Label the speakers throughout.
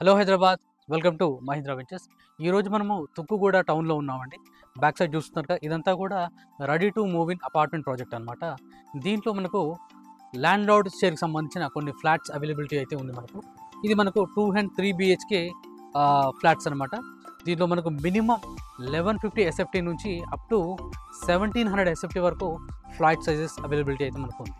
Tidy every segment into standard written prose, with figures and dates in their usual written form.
Speaker 1: Hello Hyderabad, welcome to Mahindra ventures. ఈరోజు మనము తుక్కుగూడ టౌన్లో ఉన్నామండి. బ్యాక్ సైడ్ చూస్తున్నారు కదా, ఇదంతా కూడా ready to move in apartment project అనమాట. దీంట్లో మనకు ల్యాండ్ లార్డ్ షేర్కి సంబంధించిన కొన్ని ఫ్లాట్స్ అవైలబిలిటీ అయితే ఉంది మనకు. ఇది మనకు 2 అండ్ 3 బిహెచ్కే ఫ్లాట్స్ అనమాట. దీంట్లో మనకు మినిమం 1150 ఎస్ఎఫ్టీ నుంచి అప్ టు 1700 ఎస్ఎఫ్టీ వరకు ఫ్లాట్ సైజెస్ అవైలబిలిటీ అయితే మనకు ఉంది.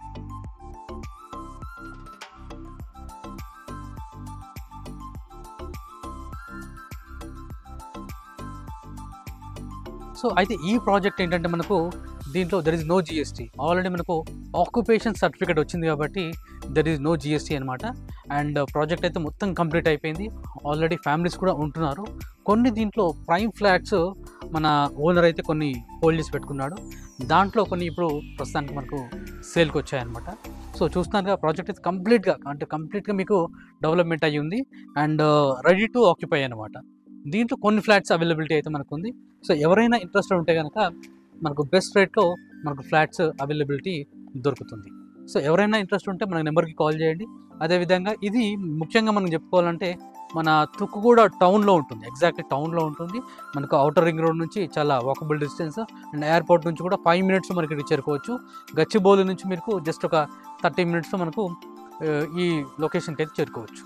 Speaker 1: సో అయితే ఈ ప్రాజెక్ట్ ఏంటంటే మనకు దీంట్లో there is no GST. Already మనకు ఆక్యుపేషన్ సర్టిఫికేట్ వచ్చింది కాబట్టి దెర్ ఈజ్ నో జిఎస్టీ అనమాట. అండ్ ప్రాజెక్ట్ అయితే మొత్తం కంప్లీట్ అయిపోయింది. ఆల్రెడీ ఫ్యామిలీస్ కూడా ఉంటున్నారు. కొన్ని దీంట్లో ప్రైమ్ ఫ్లాట్స్ మన ఓనర్ అయితే కొన్ని హోల్డ్ చేసి పెట్టుకున్నాడు. దాంట్లో కొన్ని ఇప్పుడు ప్రస్తుతానికి మనకు సేల్కి వచ్చాయన్నమాట. సో చూస్తున్నారుగా, ప్రాజెక్ట్ అయితే కంప్లీట్గా మీకు డెవలప్మెంట్ అయ్యి ఉంది అండ్ రెడీ టు ఆక్యుపై అనమాట. దీంట్లో కొన్ని ఫ్లాట్స్ అవైలబిలిటీ అయితే మనకు ఉంది. సో ఎవరైనా ఇంట్రెస్టెడ్ ఉంటే కనుక మనకు బెస్ట్ రేట్లో మనకు ఫ్లాట్స్ అవైలబిలిటీ దొరుకుతుంది. సో ఎవరైనా ఇంట్రెస్ట్ ఉంటే మన నెంబర్కి కాల్ చేయండి. అదేవిధంగా ఇది ముఖ్యంగా మనం చెప్పుకోవాలంటే మన తుక్కుగూడ టౌన్లో ఉంటుంది, ఎగ్జాక్ట్లీ టౌన్లో ఉంటుంది. మనకు అవుటర్ రింగ్ రోడ్ నుంచి చాలా వాకబుల్ డిస్టెన్స్ అండ్ ఎయిర్పోర్ట్ నుంచి కూడా 5 మినిట్స్ మనకి రీచ్ చేసుకోవచ్చు. గచ్చిబౌలి నుంచి మీకు జస్ట్ ఒక 30 మినిట్స్లో మనకు ఈ లొకేషన్కి అయితే చేరుకోవచ్చు.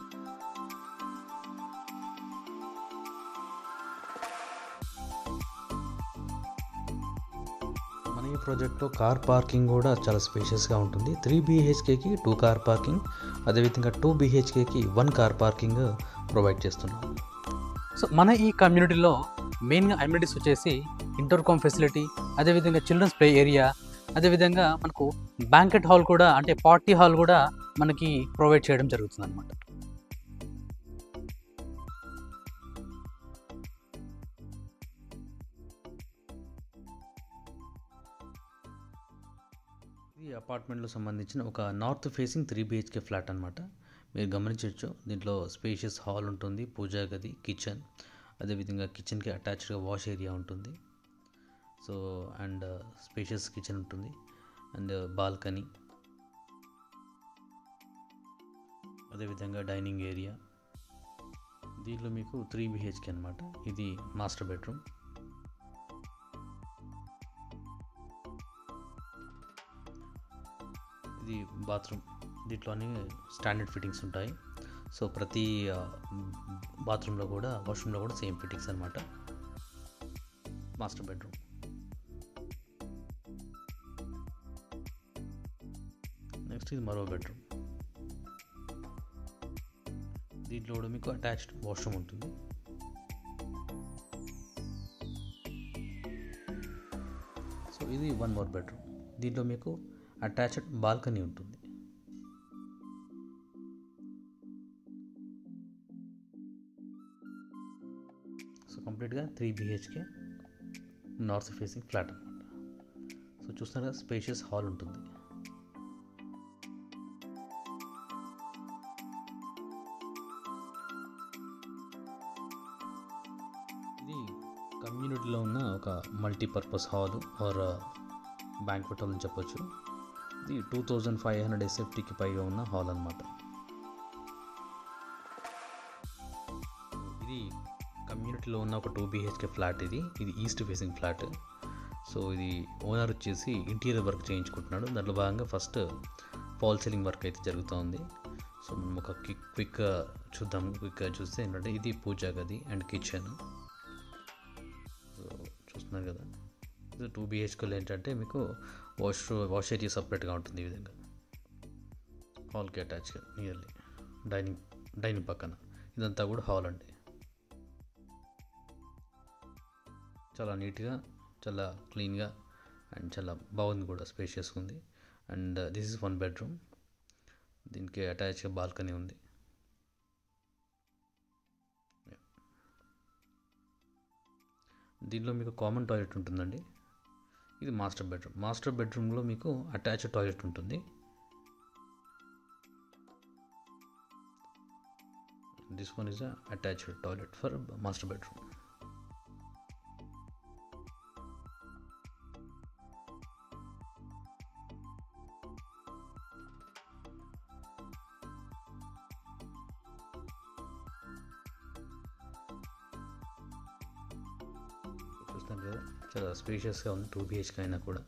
Speaker 2: మన ఈ ప్రాజెక్ట్లో కార్ పార్కింగ్ కూడా చాలా స్పేషియస్గా ఉంటుంది. 3 BHKకి 2 కార్ పార్కింగ్, అదేవిధంగా 2 BHKకి 1 కార్ పార్కింగ్ ప్రొవైడ్ చేస్తున్నాం.
Speaker 1: సో మన ఈ కమ్యూనిటీలో మెయిన్గా అమ్యూనిటీస్ వచ్చేసి ఇంటర్కామ్ ఫెసిలిటీ, అదేవిధంగా చిల్డ్రన్స్ ప్లే ఏరియా, అదేవిధంగా మనకు బ్యాంకెట్ హాల్ కూడా, అంటే పార్టీ హాల్ కూడా మనకి ప్రొవైడ్ చేయడం జరుగుతుంది అనమాట.
Speaker 2: ఇది అపార్ట్మెంట్లో సంబంధించిన ఒక నార్త్ ఫేసింగ్ 3 BHK ఫ్లాట్ అనమాట. మీరు గమనించవచ్చు, దీంట్లో స్పేషియస్ హాల్ ఉంటుంది, పూజా గది, కిచెన్, అదేవిధంగా కిచెన్కి అటాచ్డ్గా వాష్ ఏరియా ఉంటుంది. సో అండ్ స్పేషియస్ కిచెన్ ఉంటుంది అండ్ బాల్కనీ, అదేవిధంగా డైనింగ్ ఏరియా. దీంట్లో మీకు 3 BHK అనమాట. ఇది మాస్టర్ బెడ్రూమ్. ఇది బాత్రూమ్. దీంట్లోనే స్టాండర్డ్ ఫిట్టింగ్స్ ఉంటాయి. సో ప్రతి బాత్రూంలో కూడా, వాష్రూమ్లో కూడా సేమ్ ఫిట్టింగ్స్ అనమాట. Master bedroom. నెక్స్ట్ ఇది మరో బెడ్రూమ్. దీంట్లో కూడా మీకు అటాచ్డ్ వాష్రూమ్ ఉంటుంది. సో ఇది 1 మోర్ బెడ్రూమ్. దీంట్లో మీకు అటాచ్డ్ బాల్కనీ ఉంటుంది. సో కంప్లీట్గా 3 BHK నార్త్ ఫేసింగ్ ఫ్లాట్ అనమాట. సో చూస్తున్నారా, స్పేషియస్ హాల్ ఉంటుంది. ఇది కమ్యూనిటీలో ఉన్న ఒక multipurpose hall or banquet hall అని చెప్పొచ్చు. ఇది 2500 ఎస్ఎఫ్టీకి పైగా ఉన్న హాల్ అనమాట. ఇది కమ్యూనిటీలో ఉన్న ఒక 2 BHK ఫ్లాట్. ఇది ఈస్ట్ ఫేసింగ్ ఫ్లాట్. సో ఇది ఓనర్ వచ్చేసి ఇంటీరియర్ వర్క్ చేయించుకుంటున్నాడు. దాంట్లో భాగంగా ఫస్ట్ ఫాల్ సీలింగ్ వర్క్ అయితే జరుగుతుంది. సో మనం ఒక క్విక్గా చూస్తే ఏంటంటే ఇది పూజా గది అండ్ కిచెన్. సో చూస్తున్నారు కదా, ఇది 2 BHKలో ఏంటంటే మీకు వాష్ ఏరియా సపరేట్గా ఉంటుంది. ఈ విధంగా హాల్కి అటాచ్గా నియర్లీ డైనింగ్ పక్కన ఇదంతా కూడా హాల్ అండి. చాలా నీట్గా, చాలా క్లీన్గా అండ్ చాలా బాగుంది కూడా, స్పేషియస్గా ఉంది. And this is 1 bedroom. దీనికి అటాచ్గా బాల్కనీ ఉంది. దీనిలో మీకు కామన్ టాయిలెట్ ఉంటుందండి. ఇది మాస్టర్ బెడ్రూమ్. మాస్టర్ బెడ్రూమ్లో మీకు అటాచ్డ్ టాయిలెట్ ఉంటుంది. This one is attached toilet for master bedroom. చూస్తున్నారు కదా, చాలా స్పేషియస్గా ఉంది 2 BHK అయినా కూడా.